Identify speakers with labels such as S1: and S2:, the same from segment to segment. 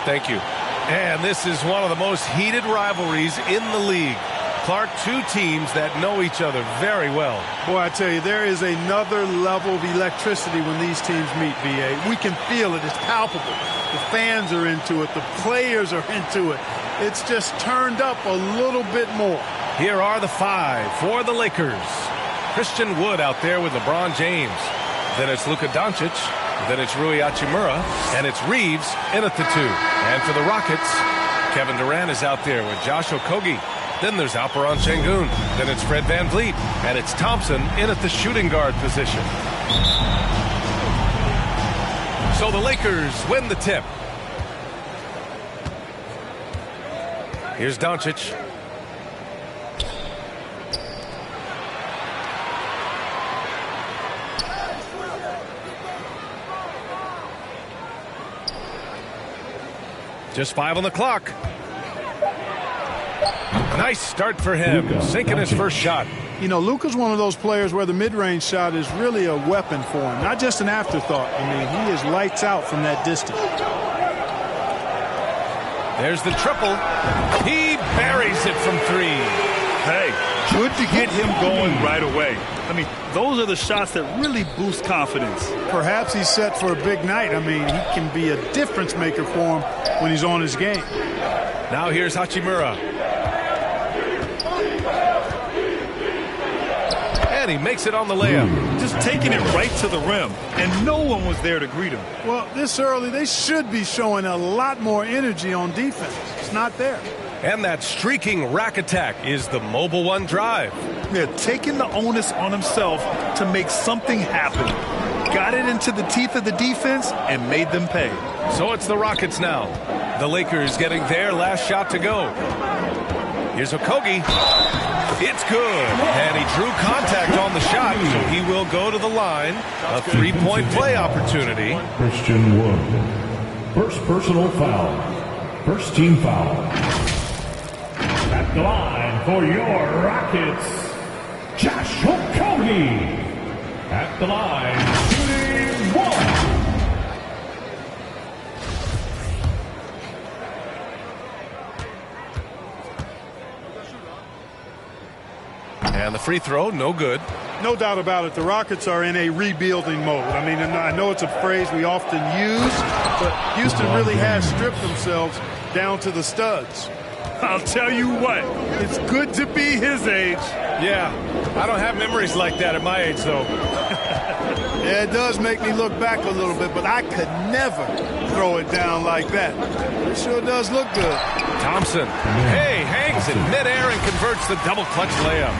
S1: Thank you. And this is one of the most heated rivalries in the league. Clark, two teams that know each other very well.
S2: Boy, I tell you, there is another level of electricity when these teams meet, B.A. We can feel it. It's palpable. The fans are into it. The players are into it. It's just turned up a little bit more.
S1: Here are the five for the Lakers. Christian Wood out there with LeBron James. Then it's Luka Doncic. Then it's Rui Hachimura. And it's Reeves in at the 2. And for the Rockets, Kevin Durant is out there with Josh Okogie. Then there's Alperen Şengün. Then it's Fred VanVleet. And it's Thompson in at the shooting guard position. So the Lakers win the tip. Here's Doncic. Just 5 on the clock. Nice start for him, sinking his first shot.
S2: You know, Luka's one of those players where the mid-range shot is really a weapon for him, not just an afterthought. I mean, he is lights out from that distance.
S1: There's the triple. He buries it from 3.
S3: Hey, good to get him going right away. I mean, those are the shots that really boost confidence.
S2: Perhaps he's set for a big night. I mean, he can be a difference maker for him when he's on his game.
S1: Now here's Hachimura. And he makes it on the layup.
S3: Just taking it right to the rim, and no one was there to greet him.
S2: Well, this early, they should be showing a lot more energy on defense. It's not there.
S1: And that streaking rack attack is the Mobile One drive.
S3: Yeah, taking the onus on himself to make something happen. Got it into the teeth of the defense and made them pay.
S1: So it's the Rockets now. The Lakers getting their last shot to go. Here's Okogie. It's good. And he drew contact on the shot, so he will go to the line. A 3-point play opportunity.
S4: Christian Wood. First personal foul. First team foul. At the line for your Rockets, Josh Okogie. At the line, shooting 1.
S2: And the free throw, no good. No doubt about it. The Rockets are in a rebuilding mode. I mean, I know it's a phrase we often use, but Houston really has stripped themselves down to the studs.
S3: I'll tell you what, it's good to be his age.
S1: Yeah, I don't have memories like that at my age, though.
S2: Yeah, it does make me look back a little bit, but I could never throw it down like that. It sure does look good.
S1: Thompson, hey, hangs in midair and converts the double clutch layup.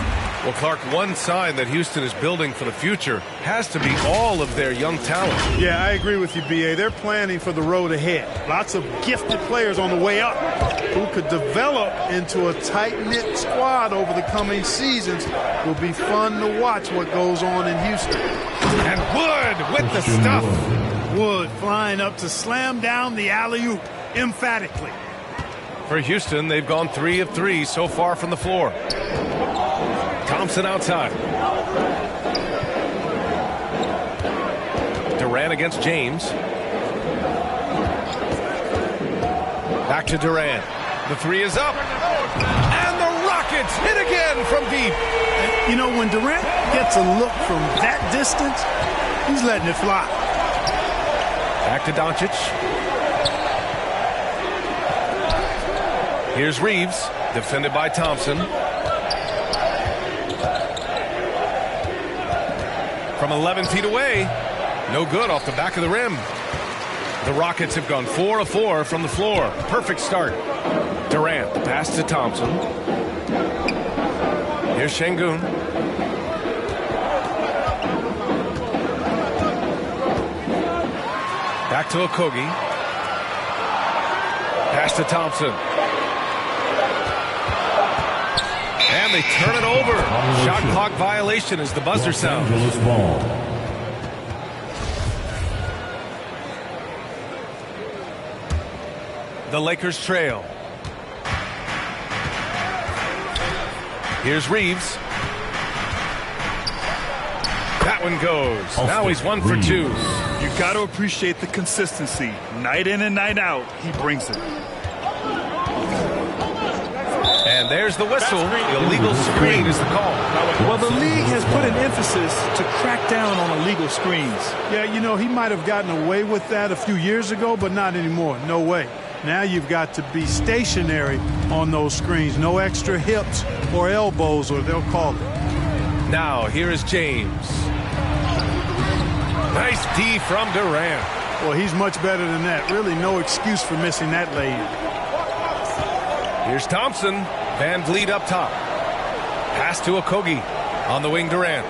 S1: Well, Clark, one sign that Houston is building for the future has to be all of their young talent.
S2: Yeah, I agree with you, B.A. They're planning for the road ahead. Lots of gifted players on the way up who could develop into a tight-knit squad over the coming seasons. It will be fun to watch what goes on in Houston.
S1: And Wood with the stuff.
S2: Wood flying up to slam down the alley-oop emphatically.
S1: For Houston, they've gone 3 of 3 so far from the floor. Thompson outside. Durant against James. Back to Durant. The 3 is up. And the Rockets hit again from deep.
S2: And, you know, when Durant gets a look from that distance, he's letting it fly.
S1: Back to Doncic. Here's Reeves, defended by Thompson. From 11 feet away, no good off the back of the rim. The Rockets have gone 4 of 4 from the floor. Perfect start. Durant, pass to Thompson. Here's Şengün. Back to Okogie. Pass to Thompson. And they turn it over. Shot clock violation as the buzzer sounds. The Lakers trail. Here's Reeves. That one goes. Now he's 1 for 2.
S3: You got to appreciate the consistency. Night in and night out, he brings it.
S1: And there's the whistle. The illegal screen is the call.
S3: Well, the league has put an emphasis to crack down on illegal screens.
S2: Yeah, you know, he might have gotten away with that a few years ago, but not anymore. No way. Now you've got to be stationary on those screens. No extra hips or elbows, or they'll call it.
S1: Now, here is James. Nice D from Durant.
S2: Well, he's much better than that. Really no excuse for missing that lay-in.
S1: Here's Thompson. Van Vliet up top. Pass to Okogie. On the wing, Durant.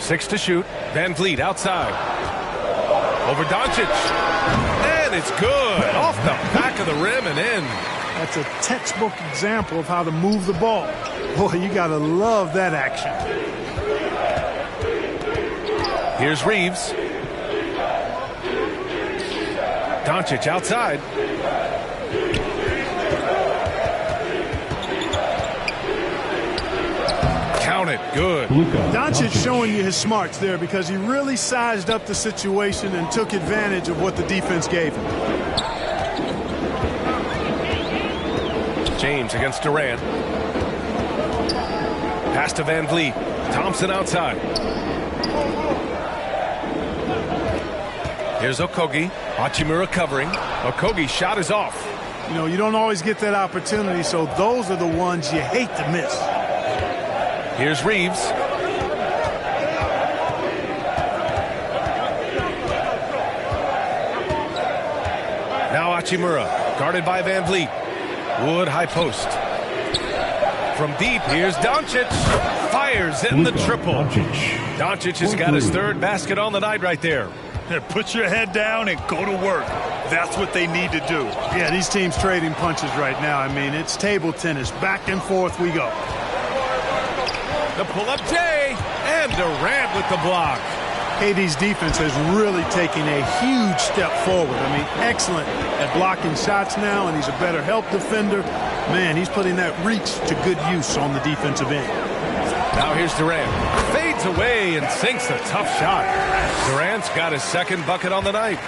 S1: 6 to shoot. Van Vliet outside. Over Doncic. And it's good. Off the back of the rim and in.
S2: That's a textbook example of how to move the ball. Boy, you got to love that action.
S1: Here's Reeves. Doncic outside. Count it. Good.
S2: Doncic showing you his smarts there because he really sized up the situation and took advantage of what the defense gave him.
S1: James against Durant. Pass to Van Vliet. Thompson outside. Here's Okogie. Hachimura covering. Okogie's shot is off.
S2: You know, you don't always get that opportunity, so those are the ones you hate to miss.
S1: Here's Reeves. Now Hachimura, guarded by Van Vliet. Wood high post. From deep, here's Doncic. Fires in the triple. Doncic has got his third basket on the night right there.
S3: Put your head down and go to work. That's what they need to do.
S2: Yeah, these teams trading punches right now. I mean, it's table tennis. Back and forth we go.
S1: The pull-up J, and Durant with the block.
S2: KD's defense has really taken a huge step forward. I mean, excellent at blocking shots now, and he's a better help defender. Man, he's putting that reach to good use on the defensive end.
S1: Now here's Durant. Fades away and sinks a tough shot. Durant's got his second bucket on the night.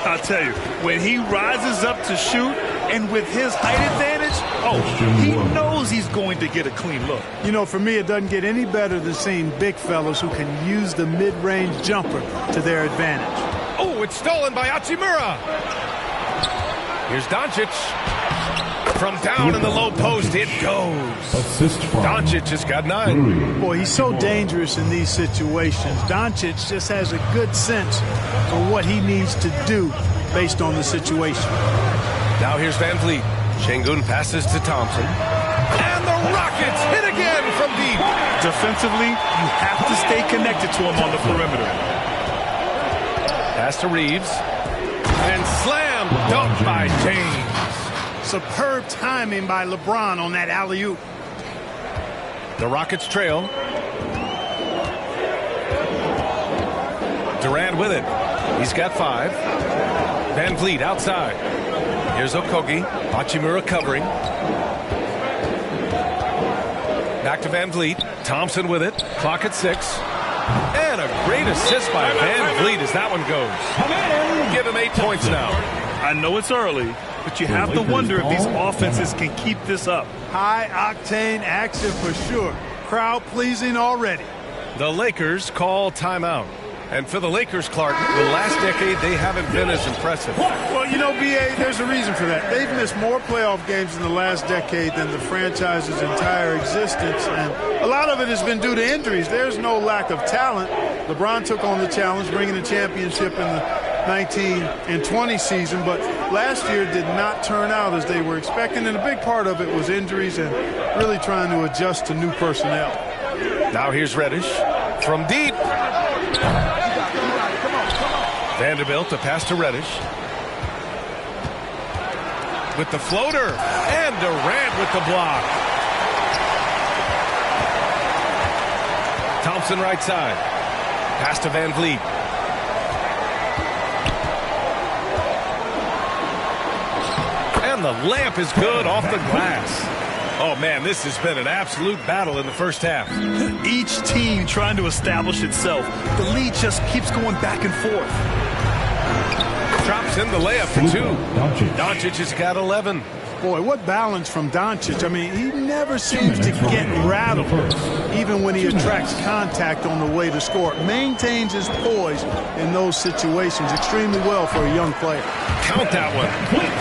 S3: I'll tell you, when he rises up to shoot, and with his height advantage, he knows he's going to get a clean look.
S2: You know, for me, it doesn't get any better than seeing big fellas who can use the mid-range jumper to their advantage.
S1: Oh, it's stolen by Hachimura. Here's Doncic. From down in the low post, it goes. Doncic has got 9.
S2: Boy, he's so dangerous in these situations. Doncic just has a good sense for what he needs to do based on the situation.
S1: Now here's Van Vliet. Şengün passes to Thompson. And the Rockets hit again from deep.
S3: Defensively, you have to stay connected to him on the perimeter.
S1: Pass to Reeves. And slam dunk by James.
S2: Superb timing by LeBron on that alley-oop.
S1: The Rockets trail. Durant with it. He's got 5. Van Vliet outside. Here's Okogie. Hachimura covering. Back to Van Vliet. Thompson with it. Clock at 6. And a great assist by Van Vliet as that one goes. Give him 8 points now.
S3: I know it's early, but you have to wonder if these offenses can keep this up.
S2: High-octane action for sure. Crowd-pleasing already.
S1: The Lakers call timeout. And for the Lakers, Clark, the last decade, they haven't been as impressive.
S2: Well, you know, B.A., there's a reason for that. They've missed more playoff games in the last decade than the franchise's entire existence, and a lot of it has been due to injuries. There's no lack of talent. LeBron took on the challenge, bringing the championship in the 19 and 20 season, but last year did not turn out as they were expecting, and a big part of it was injuries and really trying to adjust to new personnel.
S1: Now here's Reddish from deep. Vanderbilt to pass to Reddish. With the floater, and Durant with the block. Thompson right side. Pass to Van Vliet. And the layup is good off the glass. Oh, man, this has been an absolute battle in the first half.
S3: Each team trying to establish itself. The lead just keeps going back and forth.
S1: Drops in the layup for two. Doncic has got 11.
S2: Boy, what balance from Doncic. I mean, he never seems to get rattled, even when he attracts contact on the way to score. Maintains his poise in those situations extremely well for a young player.
S1: Count that one.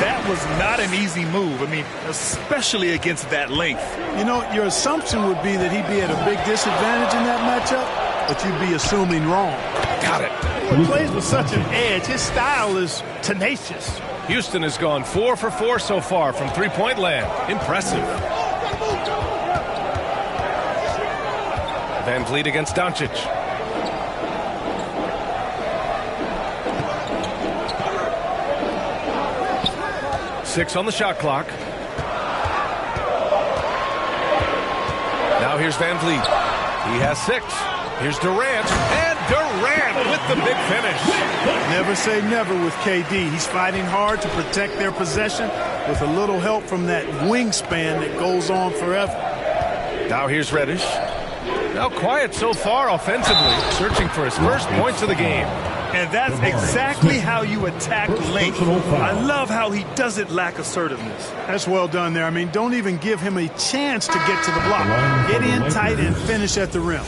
S3: That was not an easy move. I mean, especially against that length.
S2: You know, your assumption would be that he'd be at a big disadvantage in that matchup, but you'd be assuming wrong.
S1: Got it.
S2: He plays with such an edge. His style is tenacious.
S1: Houston has gone 4 for 4 so far from three-point land. Impressive. Van Vliet against Doncic. Six on the shot clock. Now here's Van Vliet. He has 6. Here's Durant, and Durant with the big finish.
S2: Never say never with KD. He's fighting hard to protect their possession with a little help from that wingspan that goes on forever.
S1: Now here's Reddish. Now quiet so far offensively, searching for his first points of the game.
S3: And that's exactly how you attack length. I love how he doesn't lack assertiveness.
S2: That's well done there. I mean, don't even give him a chance to get to the block. Get in tight and finish at the rim.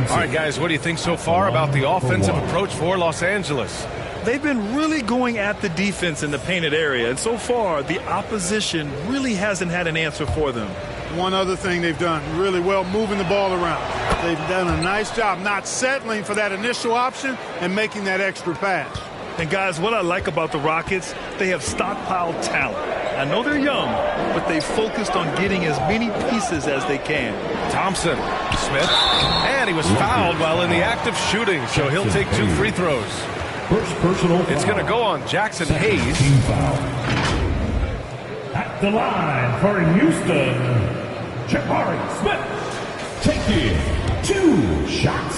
S1: All right, guys, what do you think so far about the offensive approach for Los Angeles?
S3: They've been really going at the defense in the painted area, and so far the opposition really hasn't had an answer for them.
S2: One other thing they've done really well, moving the ball around. They've done a nice job not settling for that initial option and making that extra pass.
S3: And guys, what I like about the Rockets, they have stockpiled talent. I know they're young, but they focused on getting as many pieces as they can.
S1: Thompson, Smith, and he was fouled while in the act of shooting, so he'll take 2 free throws.
S4: First personal foul.
S1: It's going to go on Jackson Hayes.
S4: Team foul. At the line for Houston, Jabari Smith taking 2 shots.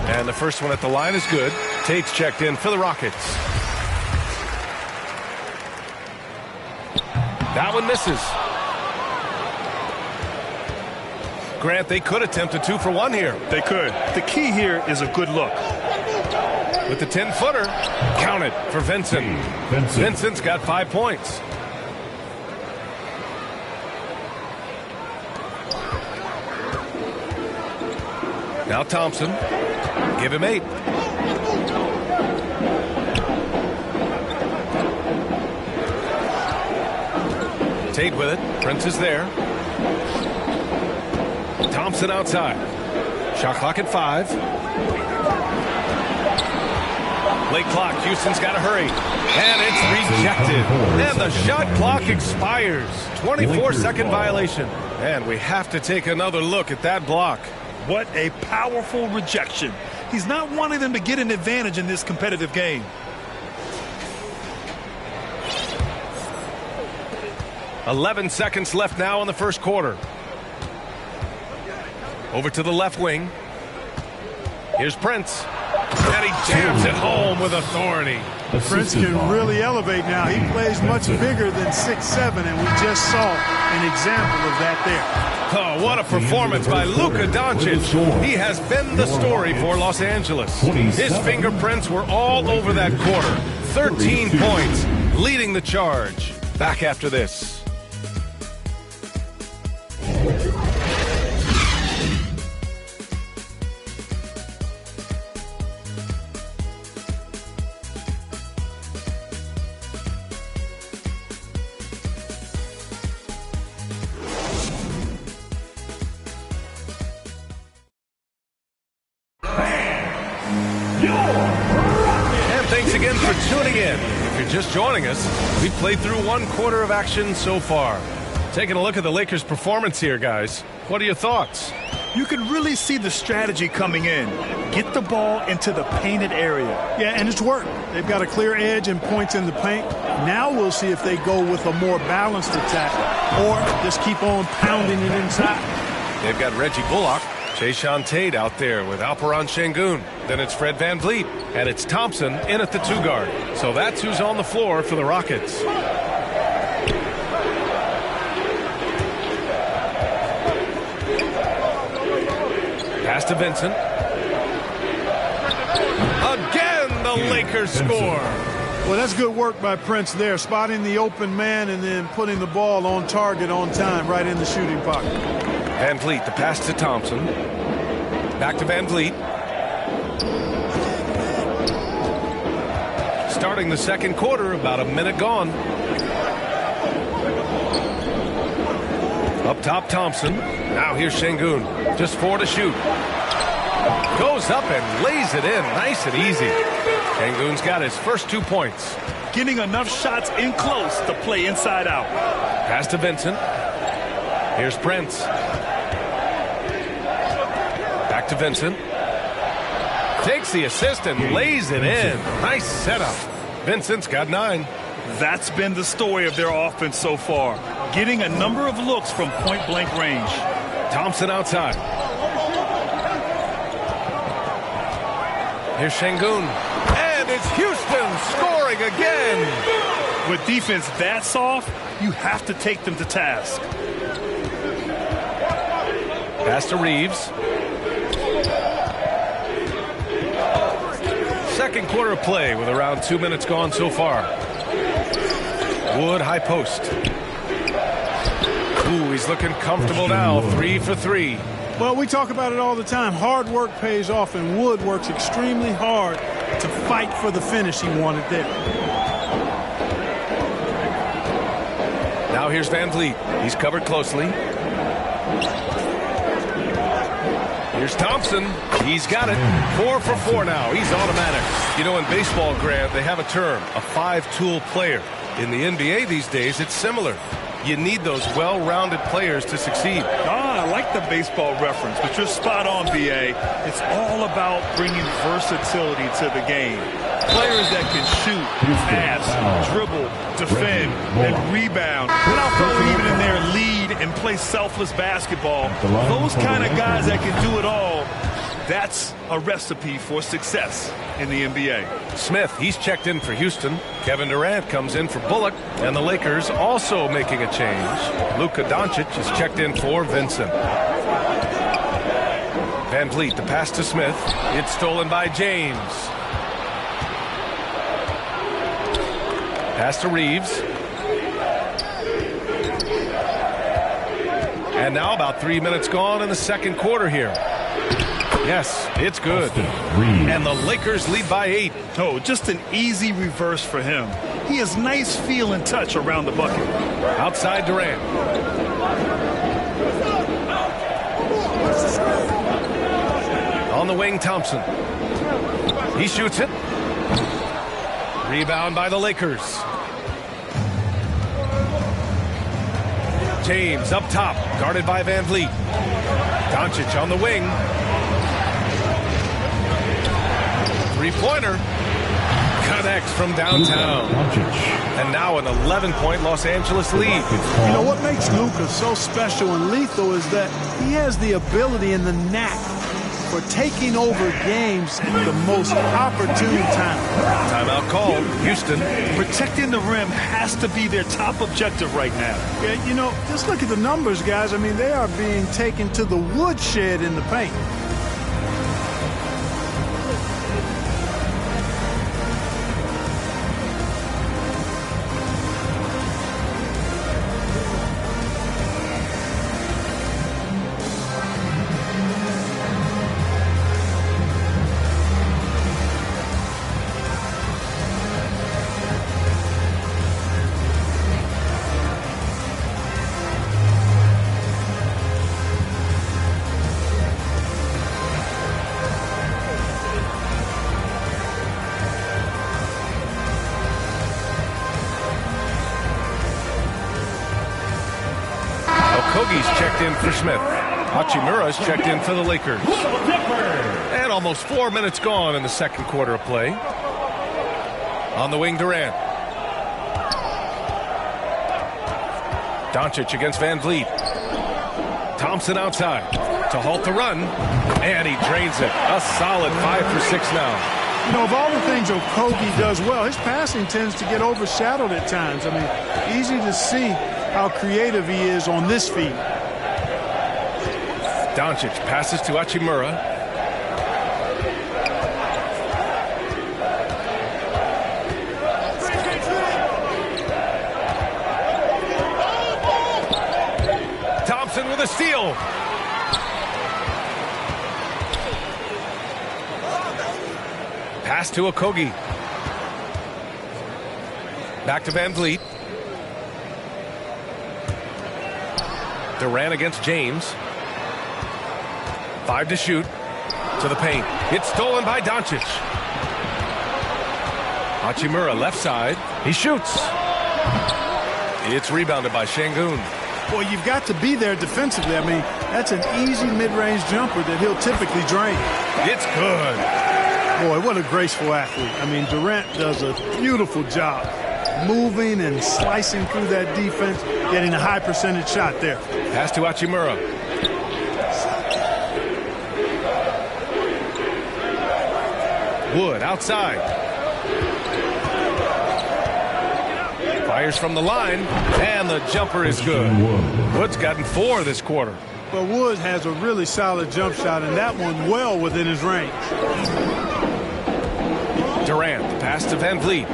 S1: And the first one at the line is good. Tate's checked in for the Rockets. That one misses. Grant, they could attempt a 2 for 1 here.
S3: They could. The key here is a good look.
S1: With the 10-footer, count it for Vincent. Vincent's got 5 points. Now Thompson. Give him 8. Tate with it. Prince is there. Thompson outside. Shot clock at 5. Late clock. Houston's got to hurry. And it's rejected. And the shot clock expires. 24-second violation. And we have to take another look at that block.
S3: What a powerful rejection. He's not wanting them to get an advantage in this competitive game.
S1: .11 seconds left now in the first quarter. Over to the left wing. Here's Prince. And he jams it home with authority.
S2: Prince can really elevate now. He plays much bigger than 6'7", and we just saw an example of that there.
S1: Oh, what a performance by Luka Doncic. He has been the story for Los Angeles. His fingerprints were all over that quarter. 13 points, leading the charge. Back after this. And thanks again for tuning in. If you're just joining us, we've played through 1 quarter of action so far. Taking a look at the Lakers' performance here, guys. What are your thoughts?
S3: You can really see the strategy coming in. Get the ball into the painted area.
S2: Yeah, and it's worked. They've got a clear edge and points in the paint. Now we'll see if they go with a more balanced attack or just keep on pounding it inside.
S1: They've got Reggie Bullock Jayshawn Tate out there with Alperon Şengün. Then it's Fred VanVleet. And it's Thompson in at the 2 guard. So that's who's on the floor for the Rockets. Pass to Vincent. Again, the Lakers score.
S2: Well, that's good work by Prince there, spotting the open man and then putting the ball on target on time right in the shooting pocket.
S1: VanVleet, the pass to Thompson. Back to VanVleet. Starting the second quarter, about a minute gone. Up top, Thompson. Now here's Şengün. Just 4 to shoot. Goes up and lays it in. Nice and easy. Şengün's got his first 2 points.
S3: Getting enough shots in close to play inside out.
S1: Pass to Vincent. Here's Prince. Back to Vincent. Takes the assist and lays it in. Nice setup. Vincent's got 9.
S3: That's been the story of their offense so far. Getting a number of looks from point-blank range.
S1: Thompson outside. Here's Şengün. And it's Houston scoring again.
S3: With defense that soft, you have to take them to task.
S1: Pass to Reeves. Second quarter of play with around 2 minutes gone so far. Wood high post. Ooh, he's looking comfortable now. 3 for 3.
S2: Well, we talk about it all the time. Hard work pays off, and Wood works extremely hard to fight for the finish he wanted there.
S1: Now here's VanVleet. He's covered closely. Here's Thompson. He's got it. 4 for 4 now. He's automatic. You know, in baseball, Grant, they have a term, a 5-tool player. In the NBA these days, it's similar. You need those well-rounded players to succeed.
S3: I like the baseball reference, but you're spot on, BA. It's all about bringing versatility to the game. Players that can shoot, pass, dribble, defend, and rebound. And I'll throw even in there lead and play selfless basketball. Those kind of guys that can do it all, that's a recipe for success in the NBA.
S1: Smith, he's checked in for Houston. Kevin Durant comes in for Bullock. And the Lakers also making a change. Luka Doncic is checked in for Vincent. VanVleet, the pass to Smith. It's stolen by James. Pass to Reeves. And now about 3 minutes gone in the second quarter here. Yes, it's good. And the Lakers lead by 8.
S3: Oh, just an easy reverse for him. He has nice feel and touch around the bucket.
S1: Outside Durant. On the wing, Thompson. He shoots it. Rebound by the Lakers. James up top, guarded by VanVleet. Doncic on the wing. Three-pointer. Connects from downtown. And now an 11-point Los Angeles lead.
S2: You know what makes Luka so special and lethal is that he has the ability and the knack for taking over games at the most opportune time.
S1: Timeout called. Houston.
S3: Protecting the rim has to be their top objective right now.
S2: Yeah, you know, just look at the numbers, guys. I mean, they are being taken to the woodshed in the paint.
S1: Okogie's checked in for Smith. Hachimura's checked in for the Lakers. And almost 4 minutes gone in the second quarter of play. On the wing, Durant. Doncic against VanVleet. Thompson outside. to halt the run, and he drains it. A solid 5 for 6 now.
S2: You know, of all the things Okogie does well, his passing tends to get overshadowed at times. I mean, easy to see how creative he is on this feed.
S1: Doncic passes to Hachimura. Thompson with a steal. Pass to Okogie. Back to Van Vliet. Durant against James. 5 to shoot. To the paint. It's stolen by Doncic. Hachimura left side. He shoots. It's rebounded by Şengün.
S2: Boy, you've got to be there defensively. I mean, that's an easy mid-range jumper that he'll typically drain.
S1: It's good.
S2: Boy, what a graceful athlete. I mean, Durant does a beautiful job moving and slicing through that defense, getting a high percentage shot there.
S1: Pass to Hachimura. Wood outside. Fires from the line, and the jumper is good. Wood's gotten 4 this quarter.
S2: But Wood has a really solid jump shot, and that one well within his range.
S1: Durant, pass to Van Vliet.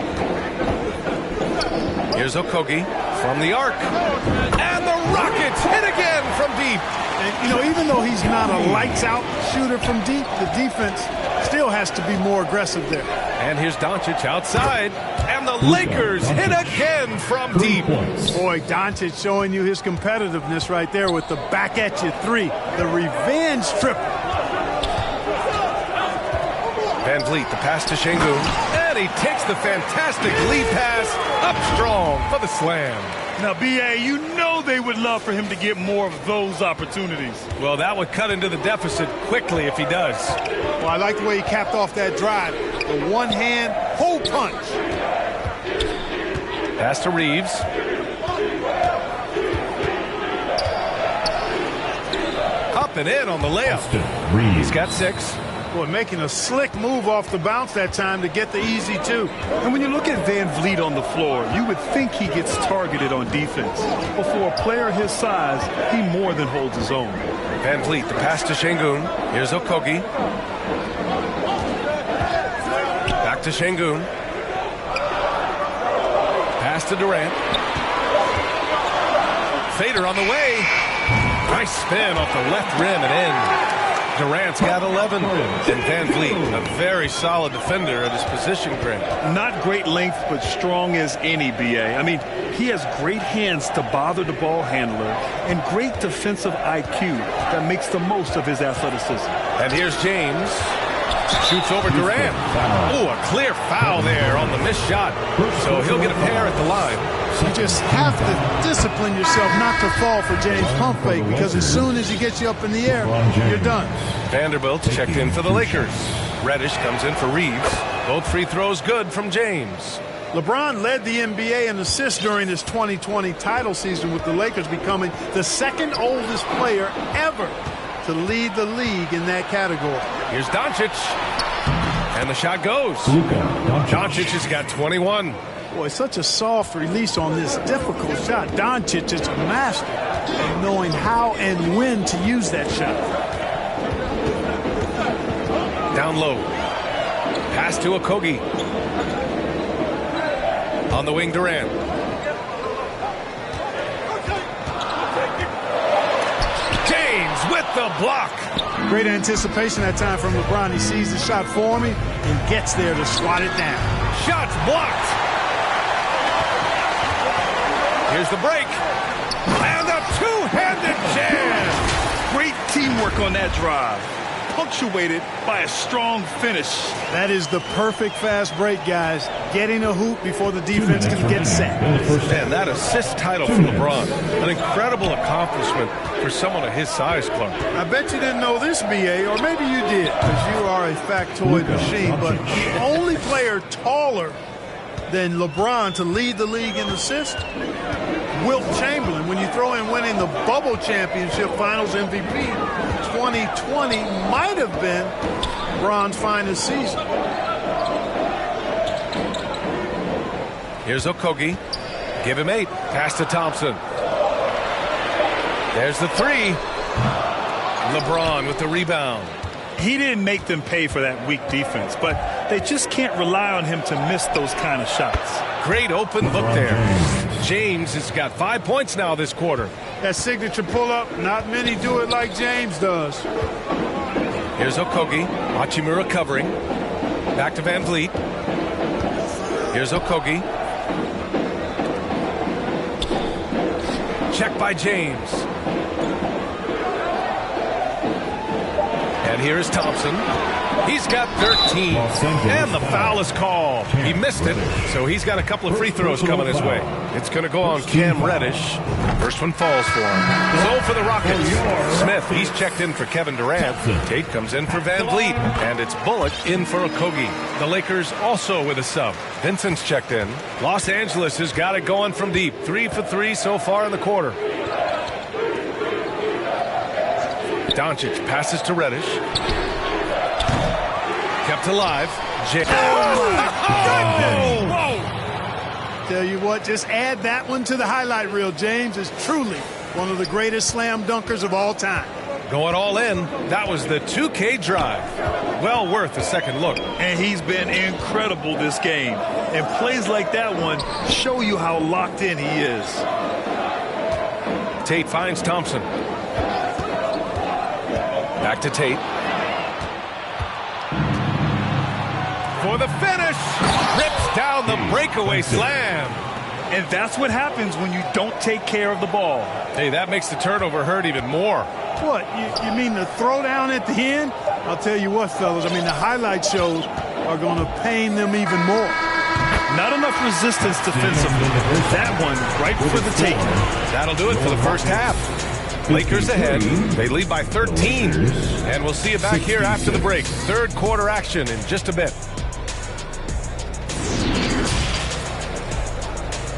S1: Here's Okogie from the arc. And the Rockets hit again from deep.
S2: And, you know, even though he's not a lights-out shooter from deep, the defense still has to be more aggressive there.
S1: And here's Doncic outside. And the Lakers hit again from deep.
S2: Boy, Doncic showing you his competitiveness right there with the back-at-you 3. The revenge triple.
S1: Van Vliet, the pass to Şengün. And he takes the fantastic lead pass up strong for the slam.
S3: Now, B.A., you know they would love for him to get more of those opportunities.
S1: Well, that would cut into the deficit quickly if he does.
S2: Well, I like the way he capped off that drive. The one-hand hole punch.
S1: Pass to Reeves. Up and in on the layup. He's got 6.
S2: Boy, making a slick move off the bounce that time to get the easy 2.
S3: And when you look at Van Vliet on the floor, you would think he gets targeted on defense. But for a player his size, he more than holds his own.
S1: Van Vliet, the pass to Şengün. Here's Okogie. Back to Şengün. Pass to Durant. Fader on the way. Nice spin off the left rim and in. Durant's got 11. And Van Vliet, a very solid defender at his position grade.
S3: Not great length, but strong as any, B.A. I mean, he has great hands to bother the ball handler and great defensive IQ that makes the most of his athleticism.
S1: And here's James. Shoots over Durant. Oh, a clear foul there on the missed shot. So he'll get a pair at the line.
S2: You just have to discipline yourself not to fall for James' pump fake, because as soon as he gets you up in the air, you're done.
S1: Vanderbilt checked in for the Lakers. Reddish comes in for Reeves. Both free throws good from James.
S2: LeBron led the NBA in assists during his 2020 title season, with the Lakers becoming the second oldest player ever to lead the league in that category.
S1: Here's Doncic. And the shot goes. Doncic has got 21.
S2: Boy, such a soft release on this difficult shot. Doncic is a master of knowing how and when to use that shot.
S1: Down low. Pass to Okogie. On the wing, Durant. James with the block.
S2: Great anticipation that time from LeBron. He sees the shot forming and gets there to swat it down.
S1: Shots blocked. Here's the break. And a two-handed jam.
S3: Great teamwork on that drive, punctuated by a strong finish.
S2: That is the perfect fast break, guys. Getting a hoop before the defense can get set.
S1: Man, that assist title for LeBron. An incredible accomplishment for someone of his size, Clark.
S2: I bet you didn't know this, B.A., or maybe you did, because you are a factoid machine, but the only player taller than LeBron to lead the league in assists? Wilt Chamberlain, when you throw in winning the Bubble Championship Finals MVP, 2020 might have been LeBron's finest season.
S1: Here's Okogie. Give him 8. Pass to Thompson. There's the 3. LeBron with the rebound.
S3: He didn't make them pay for that weak defense, but they just can't rely on him to miss those kind of shots.
S1: Great open look there. James has got 5 points now this quarter.
S2: That signature pull-up, not many do it like James does.
S1: Here's Okogie. Hachimura covering. Back to Van Vliet. Here's Okogie. Check by James. And here is Thompson. He's got 13. And the foul is called. He missed it, so he's got a couple of free throws coming his way. It's going to go on Cam Reddish. First one falls for him. So for the Rockets. Smith, he's checked in for Kevin Durant. Tate comes in for Van Vliet. And it's Bullock in for Okogie. The Lakers also with a sub. Vincent's checked in. Los Angeles has got it going from deep. 3 for 3 so far in the quarter. Doncic passes to Reddish. Kept alive.
S2: Tell you what, just add that one to the highlight reel. James is truly one of the greatest slam dunkers of all time.
S1: Going all in. That was the 2K drive. Well worth a second look.
S3: And he's been incredible this game. And plays like that one show you how locked in he is.
S1: Tate finds Thompson. Back to Tate. For the finish. Rips down the breakaway slam.
S3: And that's what happens when you don't take care of the ball.
S1: Hey, that makes the turnover hurt even more.
S2: What, you mean the throwdown at the end? I'll tell you what, fellas, I mean, the highlight shows are going to pain them even more.
S3: Not enough resistance defensively. That one right for the taking.
S1: That'll do it for the first half. Lakers ahead. They lead by 13. And we'll see you back here after the break. Third quarter action in just a bit.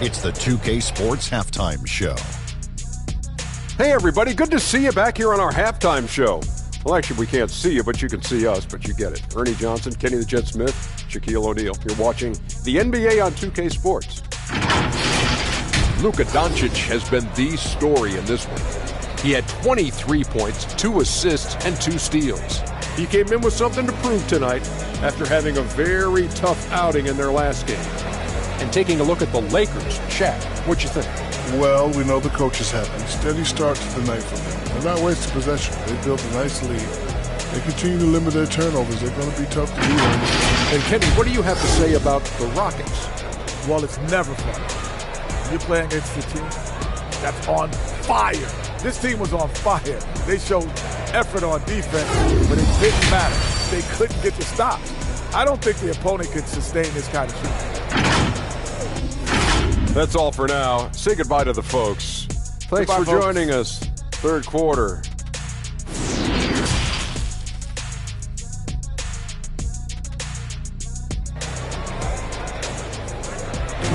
S5: It's the 2K Sports Halftime Show.
S6: Hey, everybody. Good to see you back here on our halftime show. Well, actually, we can't see you, but you can see us, but you get it. Ernie Johnson, Kenny the Jet Smith, Shaquille O'Neal. You're watching the NBA on 2K Sports. Luka Doncic has been the story in this one. He had 23 points, 2 assists, and 2 steals. He came in with something to prove tonight after having a very tough outing in their last game. And taking a look at the Lakers, Shaq, what you think?
S7: Well, we know the coach is happy. Steady start to the night for them. They're not wasting possession. They built a nice lead. They continue to limit their turnovers. They're going to be tough to beat.
S6: And Kenny, what do you have to say about the Rockets?
S8: Well, it's never fun. You're playing against a team that's on fire. This team was on fire. They showed effort on defense, but it didn't matter. They couldn't get the stop. I don't think the opponent could sustain this kind of shooting.
S6: That's all for now. Say goodbye to the folks. Thanks for joining us. Third quarter.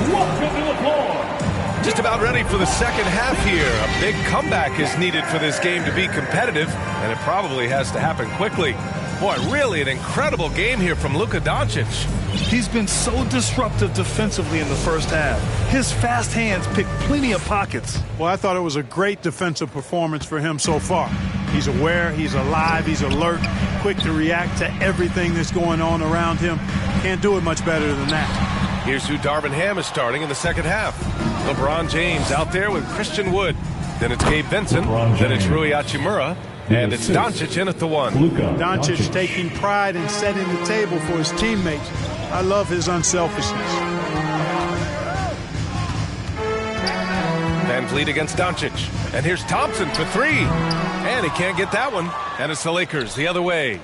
S4: Welcome to the floor.
S1: Just about ready for the second half here. A big comeback is needed for this game to be competitive, and it probably has to happen quickly. Boy, really an incredible game here from Luka Doncic.
S3: He's been so disruptive defensively in the first half. His fast hands pick plenty of pockets.
S2: Well, I thought it was a great defensive performance for him so far. He's aware, he's alive, he's alert, quick to react to everything that's going on around him. Can't do it much better than that.
S1: Here's who Darvin Ham is starting in the second half. LeBron James out there with Christian Wood. Then it's Gabe Vincent. Then it's Rui Hachimura. And it's Doncic in at the 1.
S2: Doncic taking pride in setting the table for his teammates. I love his unselfishness.
S1: Van Vliet against Doncic. And here's Thompson for 3. And he can't get that one. And it's the Lakers the other way.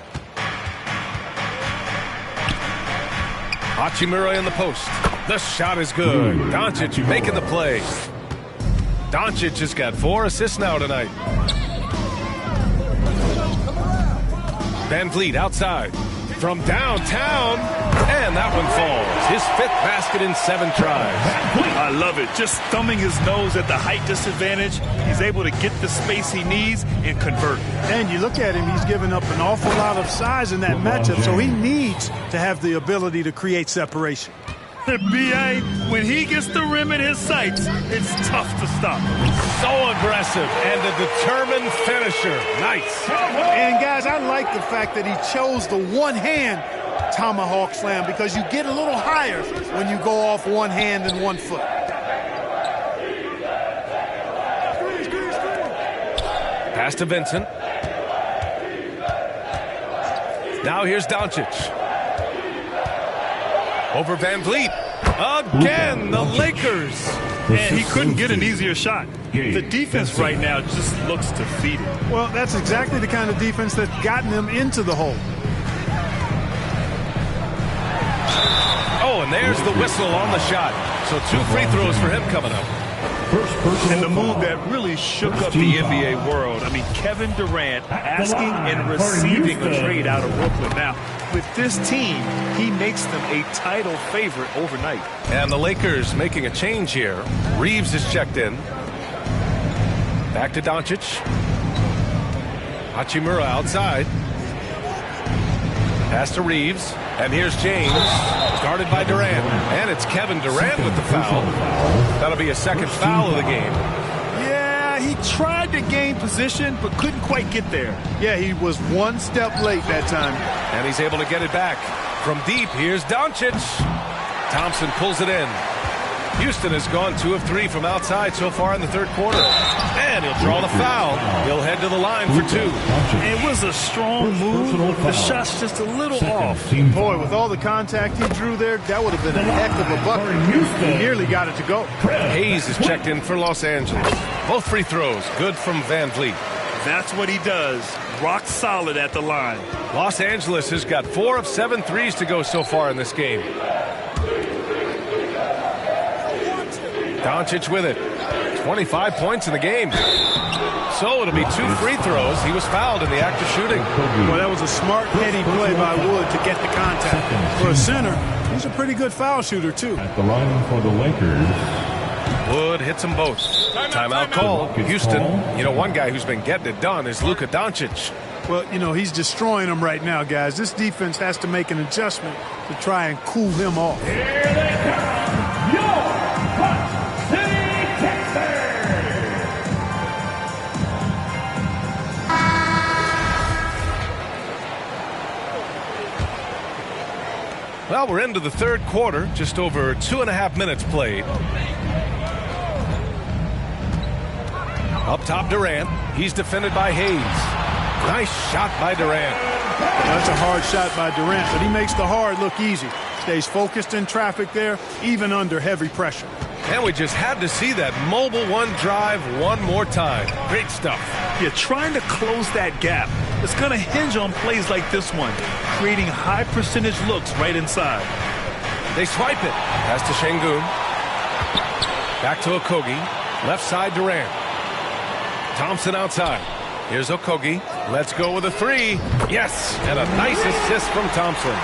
S1: Hachimura in the post. The shot is good. Doncic making the play. Doncic has got 4 assists now tonight. Van Vliet outside. from downtown, and that one falls. His 5th basket in 7 tries.
S3: I love it. Just thumbing his nose at the height disadvantage. He's able to get the space he needs and convert.
S2: And you look at him, he's given up an awful lot of size in that matchup, so he needs to have the ability to create separation.
S3: B.A., when he gets the rim in his sights, it's tough to stop.
S1: So aggressive and a determined finisher. Nice.
S2: And, guys, I like the fact that he chose the one-hand tomahawk slam because you get a little higher when you go off one hand and 1 foot.
S1: Pass to Vincent. Now here's Doncic. Over Van Vliet. Again, the Lakers.
S3: And he couldn't get an easier shot. The defense right now just looks defeated.
S2: Well, that's exactly the kind of defense that's gotten them into the hole.
S1: Oh, and there's the whistle on the shot. So 2 free throws for him coming up.
S3: And the move that really shook up the NBA world. I mean, Kevin Durant asking and receiving a trade out of Brooklyn. Now, with this team, he makes them a title favorite overnight.
S1: And the Lakers making a change here. Reeves is checked in. Back to Doncic. Hachimura outside. Pass to Reeves. And here's James, guarded by Durant. And it's Kevin Durant with the foul. That'll be a 2nd foul of the game.
S3: Yeah, he tried to gain position, but couldn't quite get there.
S2: Yeah, he was 1 step late that time.
S1: And he's able to get it back. From deep, here's Doncic. Thompson pulls it in. Houston has gone 2 of 3 from outside so far in the 3rd quarter. And he'll draw the foul. He'll head to the line for 2.
S3: It was a strong move. The shot's just a little off.
S2: Boy, with all the contact he drew there, that would have been a heck of a bucket. He nearly got it to go.
S1: Hayes is checked in for Los Angeles. Both free throws, good from Van Vliet.
S3: That's what he does. Rock solid at the line.
S1: Los Angeles has got 4 of 7 threes to go so far in this game. Doncic with it. 25 points in the game. So it'll be 2 free throws. He was fouled in the act of shooting.
S2: Well, that was a smart, heady play by Wood to get the contact. For a center, he's a pretty good foul shooter, too.
S4: At the line for the Lakers.
S1: Wood hits them both. Timeout call. Houston, you know, one guy who's been getting it done is Luka Doncic.
S2: Well, you know, he's destroying them right now, guys. This defense has to make an adjustment to try and cool him off.
S4: Here they come. Your Hot City Texans.
S1: Well, we're into the 3rd quarter. Just over 2.5 minutes played. Up top, Durant. He's defended by Hayes. Nice shot by Durant.
S2: That's a hard shot by Durant, but he makes the hard look easy. Stays focused in traffic there, even under heavy pressure.
S1: And we just had to see that mobile 1 drive one more time. Great stuff.
S3: Yeah, trying to close that gap. It's going to hinge on plays like this one, creating high percentage looks right inside.
S1: They swipe it. Pass to Şengün. Back to Okogie. Left side, Durant. Thompson outside. Here's Okogie. Let's go with a 3. Yes, and a nice assist from Thompson.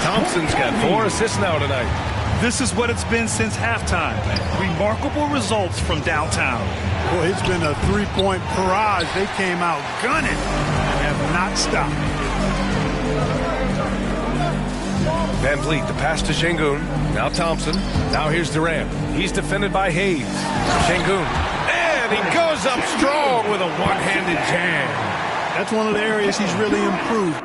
S1: Thompson's got 4 assists now tonight.
S3: This is what it's been since halftime. Remarkable results from downtown.
S2: Boy, it's been a 3-point barrage. They came out gunning and have not stopped.
S1: Van Vliet, the pass to Şengün. Now Thompson. Now here's Durant. He's defended by Hayes. Şengün. And he goes up strong with a one-handed jam.
S2: That's one of the areas he's really improved.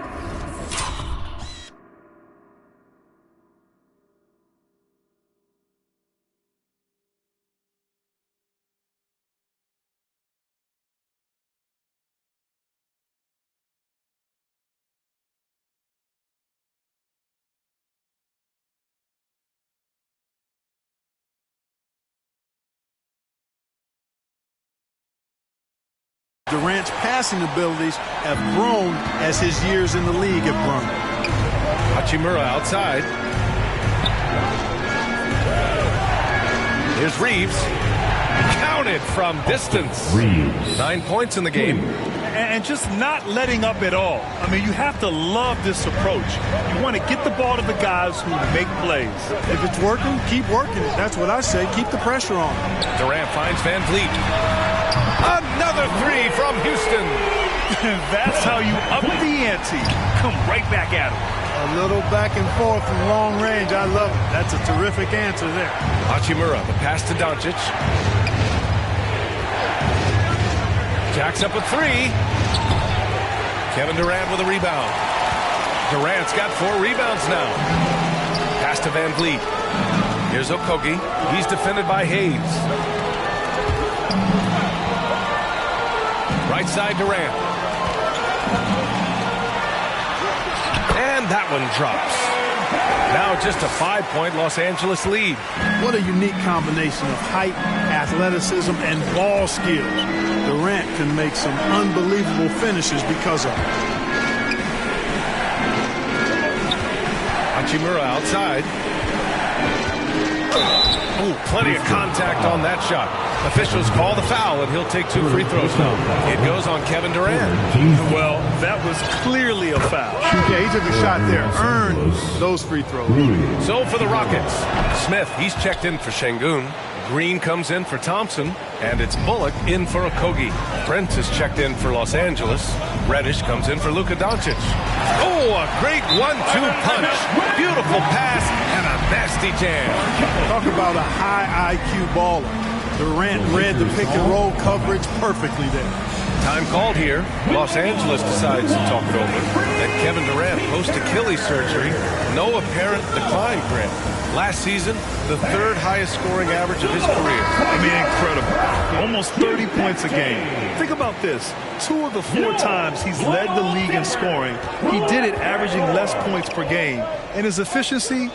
S2: Durant's passing abilities have grown as his years in the league have grown.
S1: Hachimura outside. Here's Reeves. Counted from distance. 9 points in the game.
S3: and just not letting up at all. I mean, you have to love this approach. You want to get the ball to the guys who make plays.
S2: If it's working, keep working it. That's what I say. Keep the pressure on.
S1: Durant finds Van Vliet. Another three from Houston.
S3: That's how you up the ante. Come right back at him.
S2: A little back and forth from long range. I love it. That's a terrific answer there.
S1: Hachimura, the pass to Doncic. Jacks up a three. Kevin Durant with a rebound. Durant's got 4 rebounds now. Pass to Van Vliet. Here's Okogie. He's defended by Hayes. Right side Durant. And that one drops. Now just a 5-point Los Angeles lead.
S2: What a unique combination of height, athleticism, and ball skills. Durant can make some unbelievable finishes because of it.
S1: Hachimura outside. Ooh, plenty of contact on that shot. Officials call the foul, and he'll take 2 free throws now. It goes on Kevin Durant.
S3: Well, that was clearly a foul.
S2: Yeah, he took a shot there. Earned those free throws.
S1: So for the Rockets, Smith, he's checked in for Şengün. Green comes in for Thompson, and it's Bullock in for Okogie. Prince is checked in for Los Angeles. Reddish comes in for Luka Doncic. Oh, a great 1-2 punch. Beautiful pass and a nasty jam.
S2: Talk about a high IQ baller. Durant read the pick and roll coverage perfectly there.
S1: Time called here. Los Angeles decides to talk it over. And Kevin Durant post-Achilles surgery. No apparent decline, Grant. Last season, the 3rd highest scoring average of his career.
S3: I mean, incredible. Almost 30 points a game. Think about this. 2 of the 4 times he's led the league in scoring, he did it averaging less points per game. And his efficiency,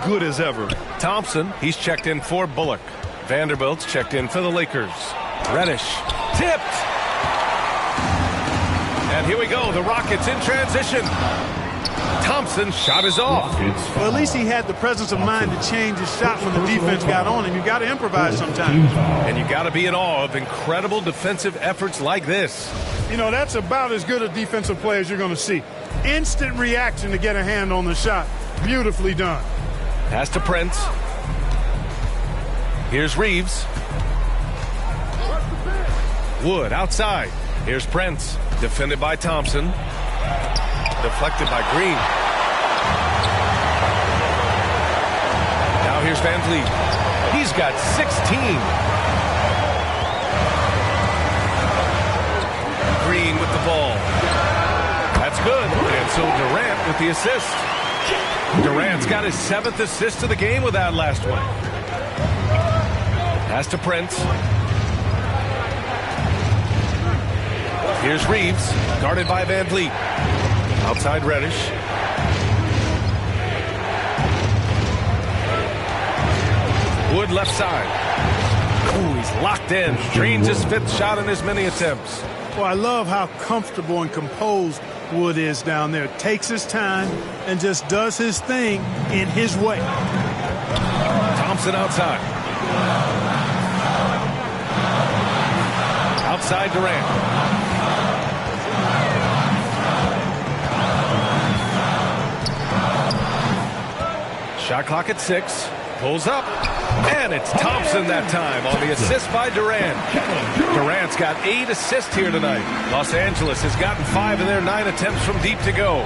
S3: good as ever.
S1: Thompson, he's checked in for Bullock. Vanderbilt's checked in for the Lakers. Reddish, tipped. And here we go, the Rockets in transition. Thompson's shot is off.
S2: Well, at least he had the presence of mind to change his shot when the defense got on him. You got to improvise sometimes.
S1: And you got to be in awe of incredible defensive efforts like this.
S2: You know, that's about as good a defensive play as you're going to see. Instant reaction to get a hand on the shot. Beautifully done.
S1: Pass to Prince. Here's Reeves. Wood outside. Here's Prince. Defended by Thompson. Deflected by Green. Now here's Van Vliet. He's got 16. Green with the ball. That's good. And so Durant with the assist. Durant's got his 7th assist of the game with that last one. Pass to Prince. Here's Reeves, guarded by Van Vliet. Outside Reddish. Wood left side. Ooh, he's locked in. Drains his 5th shot in as many attempts.
S2: Well, I love how comfortable and composed Wood is down there. Takes his time and just does his thing in his way.
S1: Thompson outside. Outside Durant. Shot clock at 6. Pulls up. And it's Thompson that time on the assist by Durant. Durant's got 8 assists here tonight. Los Angeles has gotten 5 of their 9 attempts from deep to go.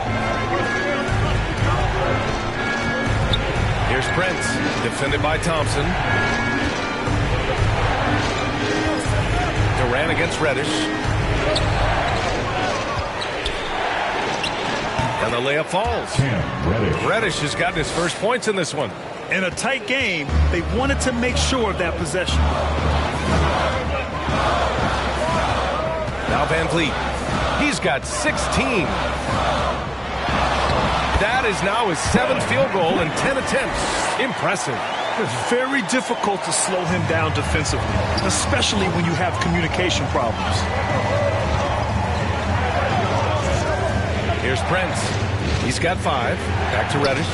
S1: Here's Prince, defended by Thompson. Durant against Reddish. And the layup falls. Reddish has gotten his first points in this one.
S3: In a tight game, they wanted to make sure of that possession.
S1: Now Van Vliet. He's got 16. That is now his 7th field goal in 10 attempts. Impressive.
S3: It's very difficult to slow him down defensively, especially when you have communication problems.
S1: Here's Prince. He's got 5. Back to Reddish.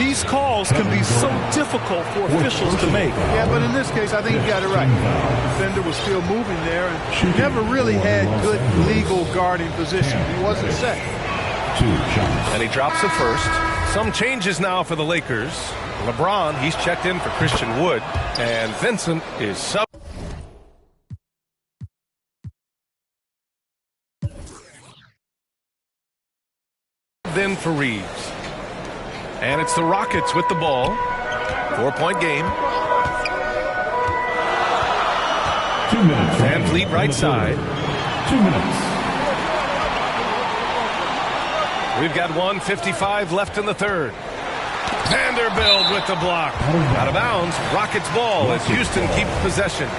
S3: These calls can be so difficult for officials to make.
S2: Yeah, but in this case, I think you got it right. The defender was still moving there and never really had good legal guarding position. He wasn't set.
S1: And he drops it first. Some changes now for the Lakers. LeBron, he's checked in for Christian Wood, and Vincent is sub. Then for Reeves. And it's the Rockets with the ball. 4-point game.
S4: 2 minutes.
S1: Van Vliet right side.
S4: 2 minutes.
S1: We've got 1:55 left in the third. Vanderbilt with the block. Out of bounds. Rockets ball as Houston keeps possession.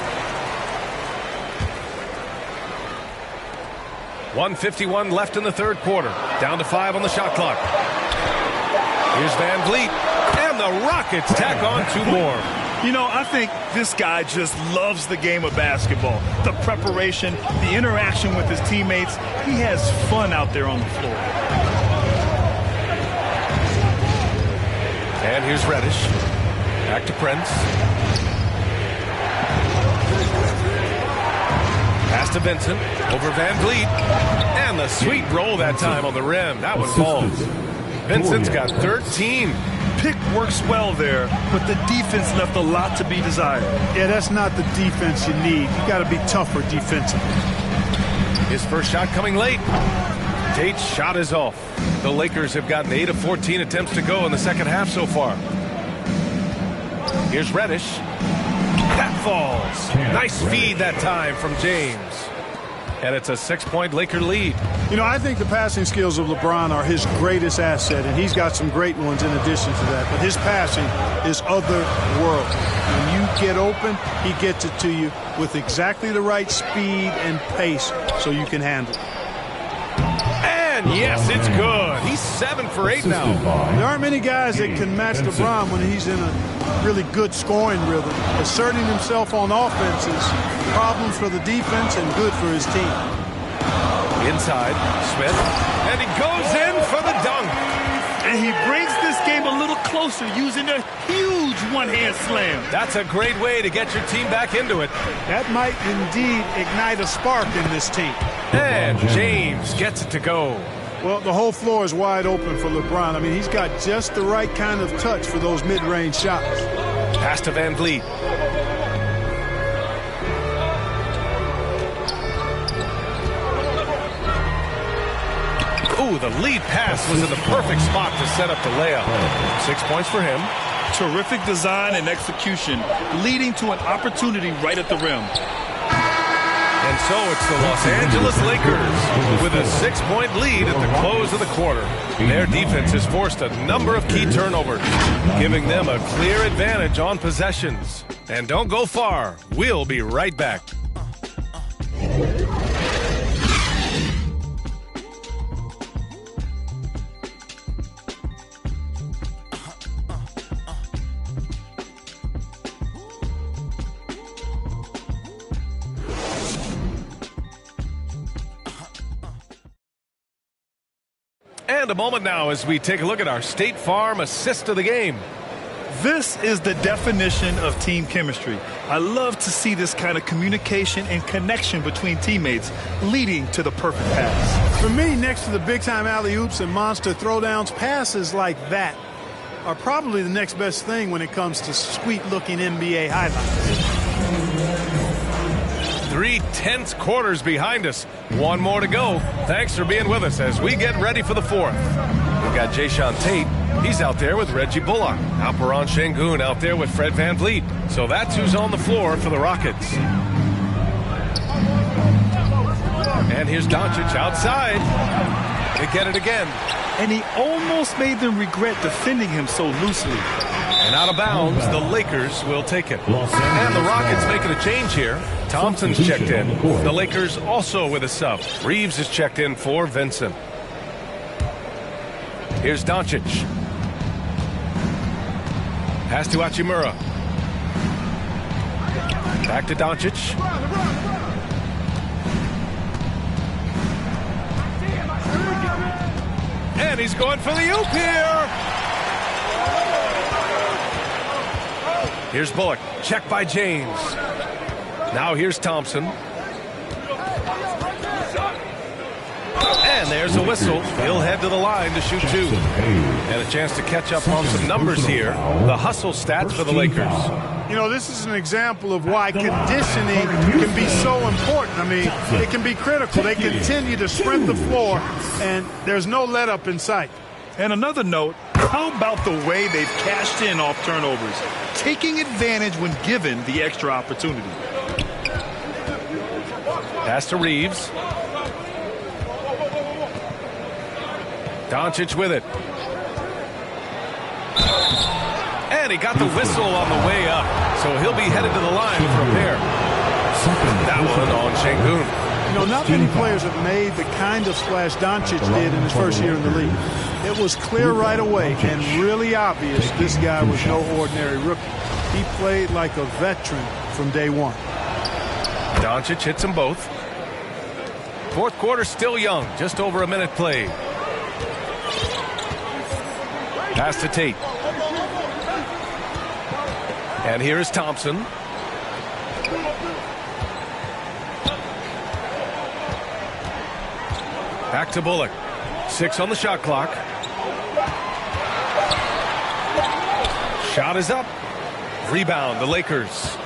S1: 1:51 left in the third quarter. Down to 5 on the shot clock. Here's Van Vliet. And the Rockets tack on 2 more.
S3: You know, I think this guy just loves the game of basketball. The preparation, the interaction with his teammates. He has fun out there on the floor.
S1: And here's Reddish. Back to Prince. Pass to Vincent. Over Van Vliet. And the sweet roll that time on the rim. That one falls. Vincent's got 13.
S3: Pick works well there, but the defense left a lot to be desired.
S2: Yeah, that's not the defense you need. You got to be tougher defensively.
S1: His first shot coming late. Tate's shot is off. The Lakers have gotten 8 of 14 attempts to go in the second half so far. Here's Reddish. That falls. Nice feed that time from James. And it's a 6-point Laker lead.
S2: You know, I think the passing skills of LeBron are his greatest asset, and he's got some great ones in addition to that. But his passing is otherworldly. When you get open, he gets it to you with exactly the right speed and pace so you can handle it.
S1: And yes, it's good. He's 7 for 8 now.
S2: There aren't many guys that can match LeBron when he's in a really good scoring rhythm. Asserting himself on offenses, problems for the defense, and good for his team.
S1: Inside, Smith, and he goes in for the dunk.
S3: And he brings this game a little closer using a huge one-hand slam.
S1: That's a great way to get your team back into it.
S2: That might indeed ignite a spark in this team.
S1: And James gets it to go.
S2: Well, the whole floor is wide open for LeBron. I mean, he's got just the right kind of touch for those mid-range shots.
S1: Pass to Van Vliet. Ooh, the lead pass was in the perfect spot to set up the layup. 6 points for him.
S3: Terrific design and execution, leading to an opportunity right at the rim.
S1: And so it's the Los Angeles Lakers with a 6-point lead at the close of the quarter. Their defense has forced a number of key turnovers, giving them a clear advantage on possessions. And don't go far. We'll be right back. And a moment now as we take a look at our State Farm assist of the game.
S3: This is the definition of team chemistry. I love to see this kind of communication and connection between teammates leading to the perfect pass.
S2: For me, next to the big-time alley-oops and monster throwdowns, passes like that are probably the next best thing when it comes to sweet-looking NBA highlights.
S1: 3/10 quarters behind us. One more to go. Thanks for being with us as we get ready for the fourth. We've got Jayshawn Tate. He's out there with Reggie Bullock. Alperon Şengün out there with Fred Van Vliet. So that's who's on the floor for the Rockets. And here's Doncic outside. They get it again.
S3: And he almost made them regret defending him so loosely.
S1: And out of bounds, the Lakers will take it. And the Rockets making a change here. Thompson's checked in. The Lakers also with a sub. Reeves is checked in for Vincent. Here's Doncic. Pass to Hachimura. Back to Doncic. And he's going for the oop here. Here's Bullock. Check by James. Now here's Thompson. And there's a whistle. He'll head to the line to shoot 2. And a chance to catch up on some numbers here. The hustle stats for the Lakers.
S2: You know, this is an example of why conditioning can be so important. I mean, it can be critical. They continue to sprint the floor, and there's no let-up in sight.
S3: And another note, how about the way they've cashed in off turnovers, taking advantage when given the extra opportunity.
S1: Pass to Reeves. Doncic with it. And he got the whistle on the way up, so he'll be headed to the line for a pair. That one on Şengün.
S2: You know, not many players have made the kind of splash Doncic did in his first year in the league. It was clear right away and really obvious this guy was no ordinary rookie. He played like a veteran from day one.
S1: Doncic hits them both. Fourth quarter still young, just over a minute played. Pass to Tate. And here is Thompson. Back to Bullock. 6 on the shot clock. Shot is up. Rebound, the Lakers.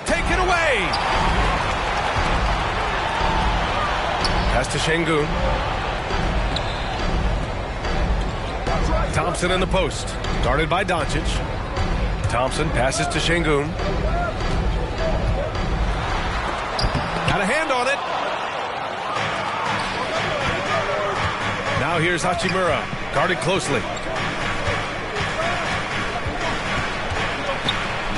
S1: Take it away. Pass to Şengün. Thompson in the post. Guarded by Doncic. Thompson passes to Şengün. Got a hand on it. Now here's Hachimura. Guarded closely.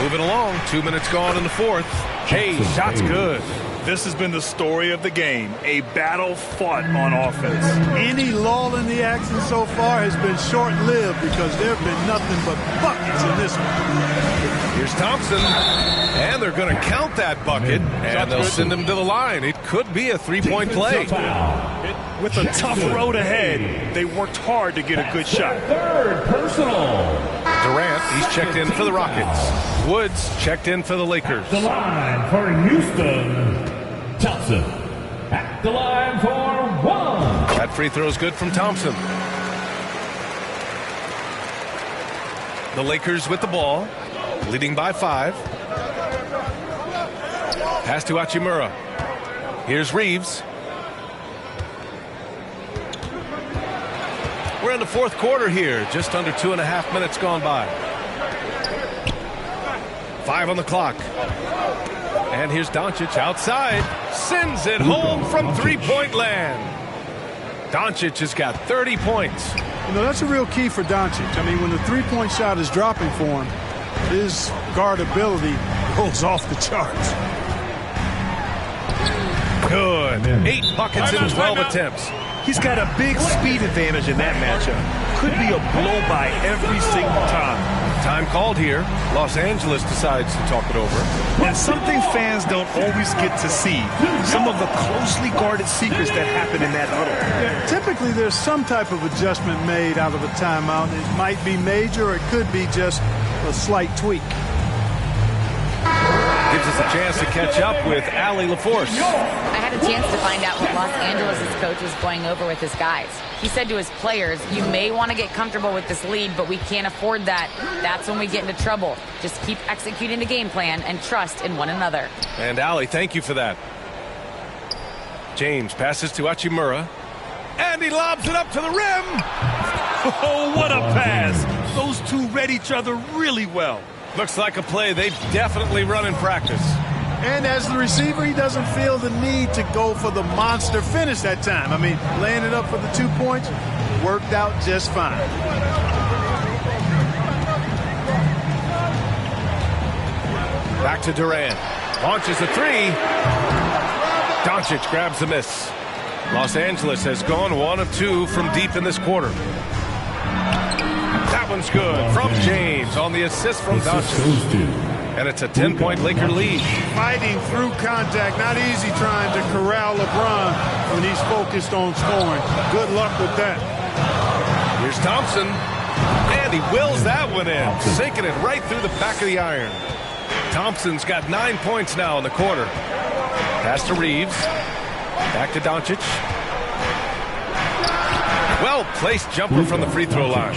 S1: Moving along. 2 minutes gone in the fourth. Hey, shot's good.
S3: This has been the story of the game, a battle fought on offense.
S2: Any lull in the action so far has been short-lived because there have been nothing but buckets in this one.
S1: Here's Thompson, and they're going to count that bucket, and they'll send him to the line. It could be a three-point play.
S3: With a tough road ahead, they worked hard to get a good shot.
S4: Third personal.
S1: Durant, he's checked in for the Rockets. Woods checked in for the Lakers.
S4: The line for Houston. Thompson at the line for 1.
S1: That free throw is good from Thompson. The Lakers with the ball, leading by 5. Pass to Hachimura. Here's Reeves. We're in the fourth quarter here, just under 2.5 minutes gone by. 5 on the clock. And here's Doncic outside. Sends it home from three-point land. Doncic has got 30 points.
S2: You know, that's a real key for Doncic. I mean, when the three-point shot is dropping for him, his guardability goes off the charts.
S1: Good. 8 buckets in 12 attempts.
S3: He's got a big speed advantage in that matchup. Could be a blow-by every single time.
S1: Time called here. Los Angeles decides to talk it over.
S3: And something fans don't always get to see. Some of the closely guarded secrets that happen in that huddle.
S2: Yeah, typically, there's some type of adjustment made out of a timeout. It might be major, or it could be just a slight tweak.
S1: Gives us a chance to catch up with Allie LaForce.
S9: I had a chance to find out what Los Angeles' coach was going over with his guys. He said to his players, you may want to get comfortable with this lead, but we can't afford that. That's when we get into trouble. Just keep executing the game plan and trust in one another.
S1: And Allie, thank you for that. James passes to Hachimura. And he lobs it up to the rim.
S3: Oh, what a pass. Those two read each other really well.
S1: Looks like a play they've definitely run in practice.
S2: And as the receiver, he doesn't feel the need to go for the monster finish that time. I mean, laying it up for the 2 points worked out just fine.
S1: Back to Durant. Launches a 3. Doncic grabs the miss. Los Angeles has gone 1 of 2 from deep in this quarter. That one's good from James on the assist from Doncic. And it's a 10-point Laker lead.
S2: Fighting through contact. Not easy trying to corral LeBron when he's focused on scoring. Good luck with that.
S1: Here's Thompson. And he wills that one in, sinking it right through the back of the iron. Thompson's got 9 points now in the quarter. Pass to Reeves. Back to Doncic. Well-placed jumper from the free throw line.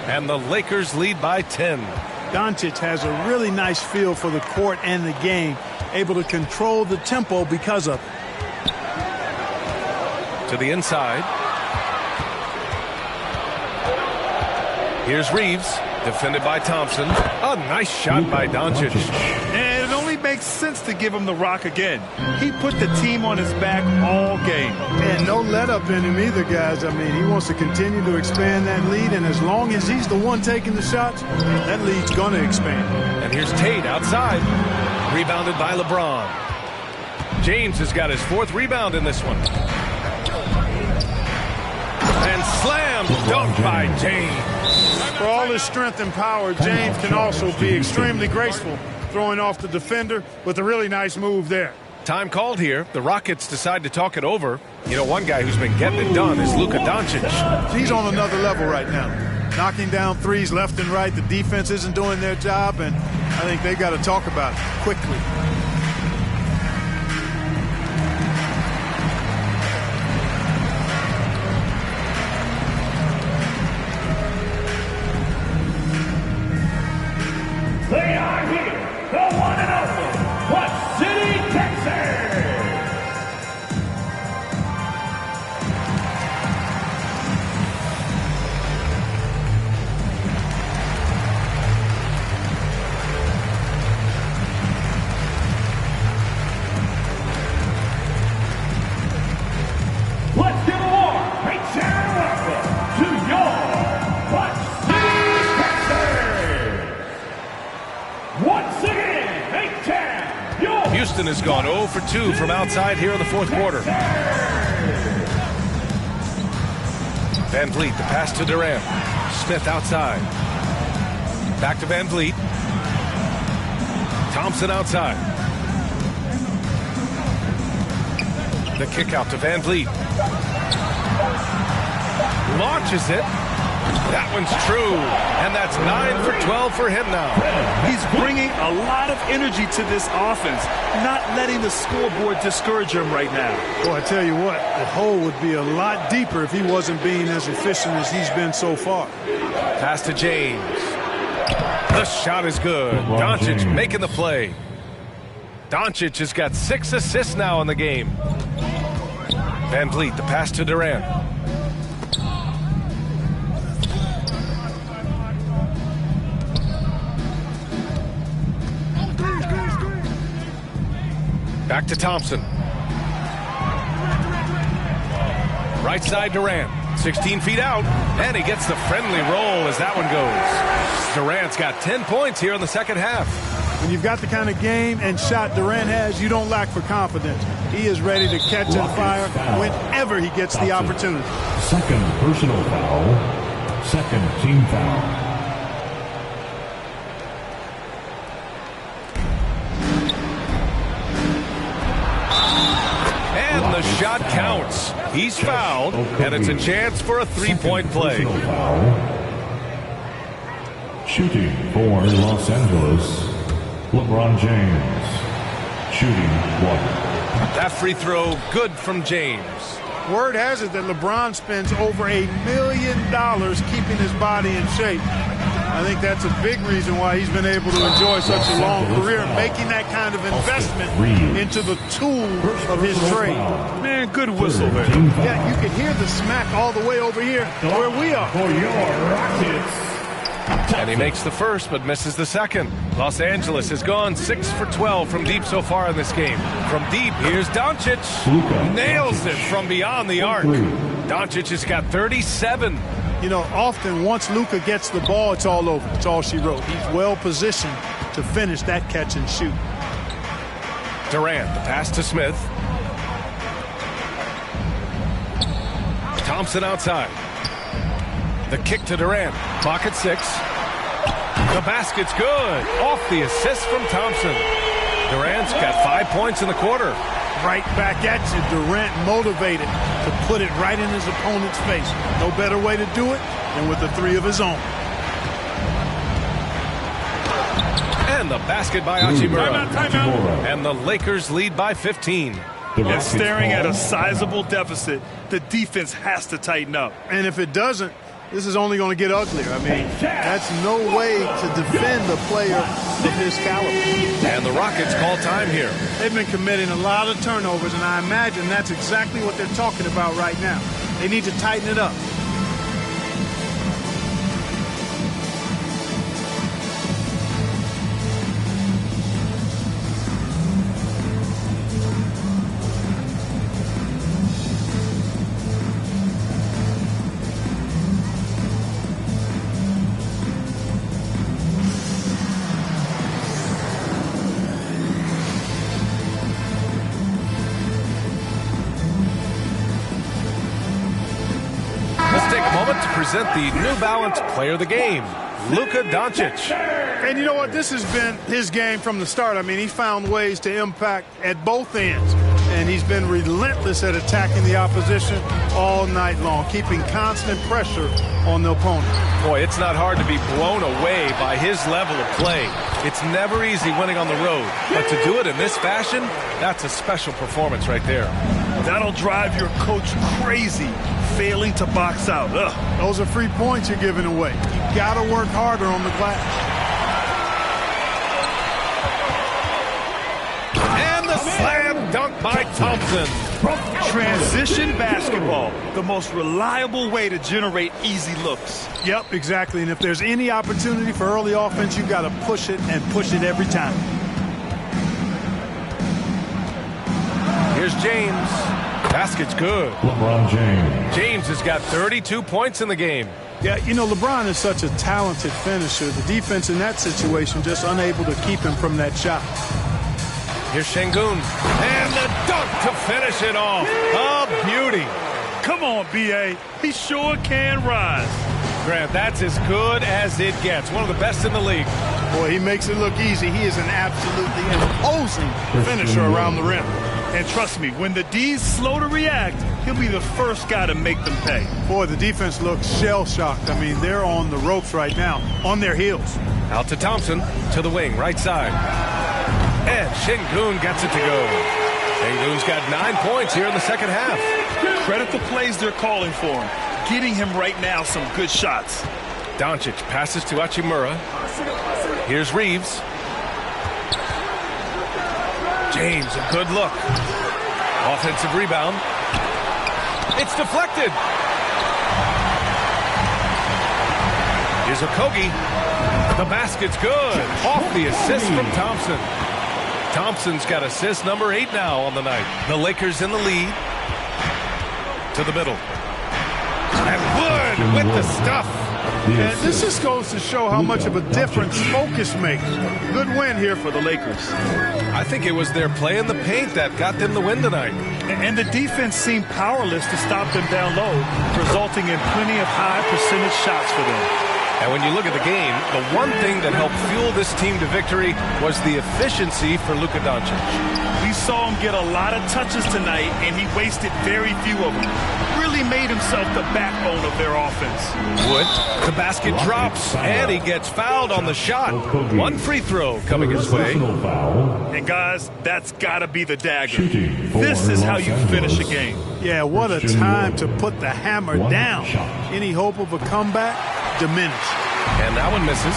S1: And the Lakers lead by 10.
S2: Doncic has a really nice feel for the court and the game, able to control the tempo because of it.
S1: To the inside. Here's Reeves, defended by Thompson. A nice shot by Doncic.
S3: And it only makes sense to give him the rock again. He put the team on his back all game.
S2: And no let up in him either, guys. I mean, he wants to continue to expand that lead, and as long as he's the one taking the shots, that lead's going to expand.
S1: And here's Tate outside. Rebounded by LeBron. James has got his 4th rebound in this one. And slam dunk by James.
S2: For all his strength and power, James can also be extremely graceful, throwing off the defender with a really nice move there.
S1: Time called here. The Rockets decide to talk it over. You know, one guy who's been getting it done is Luka Doncic.
S2: He's on another level right now. Knocking down threes left and right. The defense isn't doing their job, and I think they've got to talk about it quickly.
S4: They are here, the one and only Clutch City, Texas. Let's give a warm, big shout and welcome to your Clutch City, Texas. Once again, make time your
S1: Houston has gone 0 for 2 from outside here in the 4th quarter. Van Vliet, the pass to Durant. Smith outside. Back to Van Vliet. Thompson outside. The kick out to Van Vliet. Launches it. That one's true. And that's 9 for 12 for him now.
S3: He's bringing a lot of energy to this offense, not letting the scoreboard discourage him right now.
S2: Boy, I tell you what, the hole would be a lot deeper if he wasn't being as efficient as he's been so far.
S1: Pass to James. The shot is good. Doncic making the play. Doncic has got 6 assists now in the game. Van Vliet, the pass to Durant. Back to Thompson. Right side Durant. 16 feet out. And he gets the friendly roll as that one goes. Durant's got 10 points here in the second half.
S2: When you've got the kind of game and shot Durant has, you don't lack for confidence. He is ready to catch and fire whenever he gets the opportunity.
S4: Second personal foul. Second team foul.
S1: And the shot counts. He's fouled, and it's a chance for a three-point play.
S4: Shooting for Los Angeles, LeBron James. Shooting 1.
S1: That free throw good from James.
S2: Word has it that LeBron spends over $1 million keeping his body in shape. I think that's a big reason why he's been able to enjoy such a long career, making that kind of investment into the tool of his trade.
S3: Man, good whistle there.
S2: Yeah, you can hear the smack all the way over here where we are.
S4: For your Rockets.
S1: And he makes the first but misses the second. Los Angeles has gone 6 for 12 from deep so far in this game. From deep, here's Doncic. Nails it from beyond the arc. Doncic has got 37.
S2: You know, often once Luka gets the ball, it's all over. It's all she wrote. He's well positioned to finish that catch and shoot.
S1: Durant, the pass to Smith. Thompson outside. The kick to Durant. Clock at 6. The basket's good. Off the assist from Thompson. Durant's got 5 points in the quarter.
S2: Right back at you. Durant motivated to put it right in his opponent's face. No better way to do it than with a three of his own.
S1: And the basket by Hachimura. And the Lakers lead by 15.
S3: And staring at a sizable deficit, the defense has to tighten up.
S2: And if it doesn't, this is only going to get uglier. I mean, that's no way to defend a player of his caliber.
S1: And the Rockets call time here.
S2: They've been committing a lot of turnovers, and I imagine that's exactly what they're talking about right now. They need to tighten it up.
S1: Present the New Balance Player of the Game, Luka Doncic.
S2: And you know what? This has been his game from the start. I mean, he found ways to impact at both ends. And he's been relentless at attacking the opposition all night long, keeping constant pressure on the opponent.
S1: Boy, it's not hard to be blown away by his level of play. It's never easy winning on the road. But to do it in this fashion, that's a special performance right there.
S3: That'll drive your coach crazy, failing to box out. Ugh.
S2: Those are free points you're giving away. You got to work harder on the glass.
S1: And the slam dunk by Thompson.
S3: Transition basketball, the most reliable way to generate easy looks.
S2: Yep, exactly. And if there's any opportunity for early offense, you've got to push it and push it every time.
S1: Here's James. Basket's good.
S4: LeBron James.
S1: James has got 32 points in the game.
S2: Yeah, you know, LeBron is such a talented finisher. The defense in that situation just unable to keep him from that shot.
S1: Here's Şengün. And the dunk to finish it off. A beauty.
S3: Come on, B.A. He sure can rise.
S1: Grant, that's as good as it gets. One of the best in the league.
S2: Boy, he makes it look easy. He is an absolutely imposing finisher around the rim.
S3: And trust me, when the D's slow to react, he'll be the first guy to make them pay.
S2: Boy, the defense looks shell-shocked. I mean, they're on the ropes right now, on their heels.
S1: Out to Thompson, to the wing, right side. And Şengün gets it to go. Şengün's got 9 points here in the second half.
S3: Credit the plays they're calling for him. Getting him right now some good shots.
S1: Doncic passes to Hachimura. Here's Reeves. James, a good look. Offensive rebound. It's deflected. Here's Okogie. The basket's good. Off the assist from Thompson. Thompson's got assist number 8 now on the night. The Lakers in the lead. To the middle. And Wood with the stuff.
S2: And this just goes to show how much of a difference focus makes. Good win here for the Lakers.
S1: I think it was their play in the paint that got them the win tonight.
S3: And the defense seemed powerless to stop them down low, resulting in plenty of high percentage shots for them.
S1: And when you look at the game, the one thing that helped fuel this team to victory was the efficiency for Luka Doncic.
S3: We saw him get a lot of touches tonight, and he wasted very few of them. Really made himself the backbone of their offense.
S1: Wood, the basket drops, and he gets fouled on the shot. One free throw coming his way.
S3: And guys, that's got to be the dagger. This is how you finish a game.
S2: Yeah, what a time to put the hammer down. Any hope of a comeback? Diminished.
S1: And that one misses.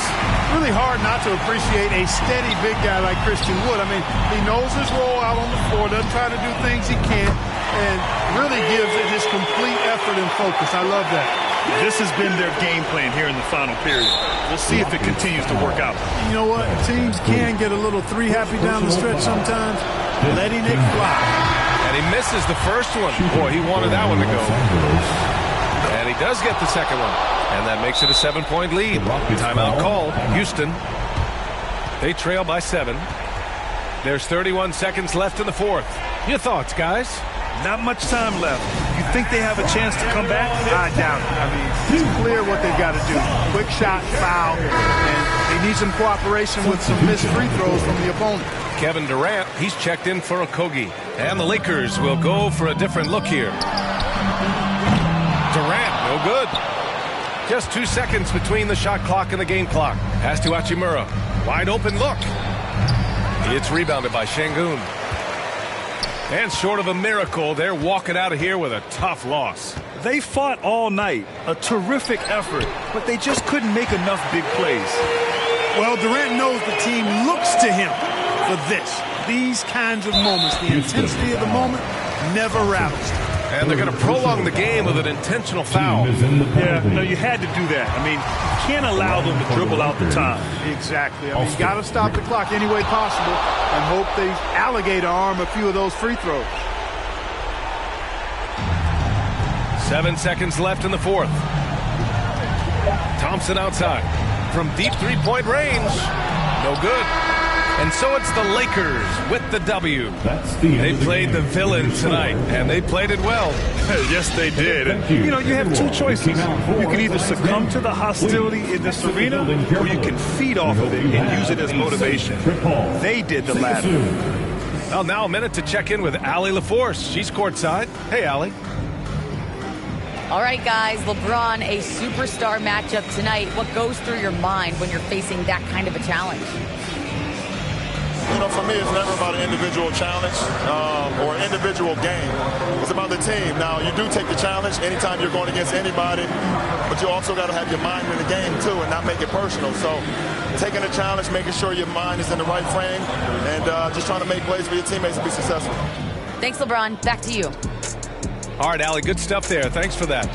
S2: Really hard not to appreciate a steady big guy like Christian Wood. I mean, he knows his role out on the floor, doesn't try to do things he can't, and really gives it his complete effort and focus. I love that.
S3: This has been their game plan here in the final period. We'll see if it continues to work out.
S2: You know what? Teams can get a little three happy down the stretch sometimes, letting it fly.
S1: And he misses the first one. Boy, he wanted that one to go. And he does get the second one. And that makes it a 7-point lead. Timeout called. Houston. They trail by 7. There's 31 seconds left in the fourth. Your thoughts, guys?
S3: Not much time left. You think they have a chance to come back?
S2: I doubt it. I mean, it's clear what they've got to do. Quick shot, foul, and they need some cooperation with some missed free throws from the opponent.
S1: Kevin Durant, he's checked in for Okogie. And the Lakers will go for a different look here. Durant, no good. Just 2 seconds between the shot clock and the game clock. Pass to Hachimura. Wide open look. It's rebounded by Şengün. And short of a miracle, they're walking out of here with a tough loss.
S3: They fought all night. A terrific effort, but they just couldn't make enough big plays.
S2: Well, Durant knows the team looks to him for this. These kinds of moments, the intensity of the moment never rattles.
S1: And they're going to prolong the game with an intentional foul.
S3: Yeah, no, you had to do that. I mean, you can't allow them to dribble out the time.
S2: Exactly. I mean, you got to stop the clock any way possible and hope they alligator arm a few of those free throws.
S1: 7 seconds left in the fourth. Thompson outside from deep three-point range. No good. And so it's the Lakers with the W. They played the villain tonight, and they played it well.
S3: Yes, they did. And, you know, you have two choices. You can either succumb to the hostility in this arena, or you can feed off of it and use it as motivation. They did the latter.
S1: Well, now a minute to check in with Allie LaForce. She's courtside. Hey, Allie.
S9: All right, guys, LeBron, a superstar matchup tonight. What goes through your mind when you're facing that kind of a challenge?
S10: You know, for me, it's never about an individual challenge or an individual game. It's about the team. Now, you do take the challenge anytime you're going against anybody, but you also got to have your mind in the game, too, and not make it personal. So taking the challenge, making sure your mind is in the right frame, and just trying to make plays for your teammates to be successful.
S9: Thanks, LeBron. Back to you.
S1: All right, Allie, good stuff there. Thanks for that.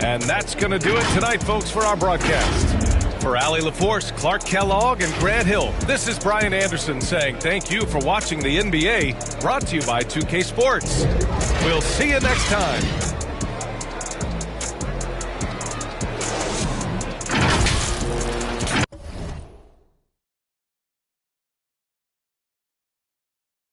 S1: And that's going to do it tonight, folks, for our broadcast. For Allie LaForce, Clark Kellogg, and Grant Hill, this is Brian Anderson saying thank you for watching the NBA, brought to you by 2K Sports. We'll see you next time.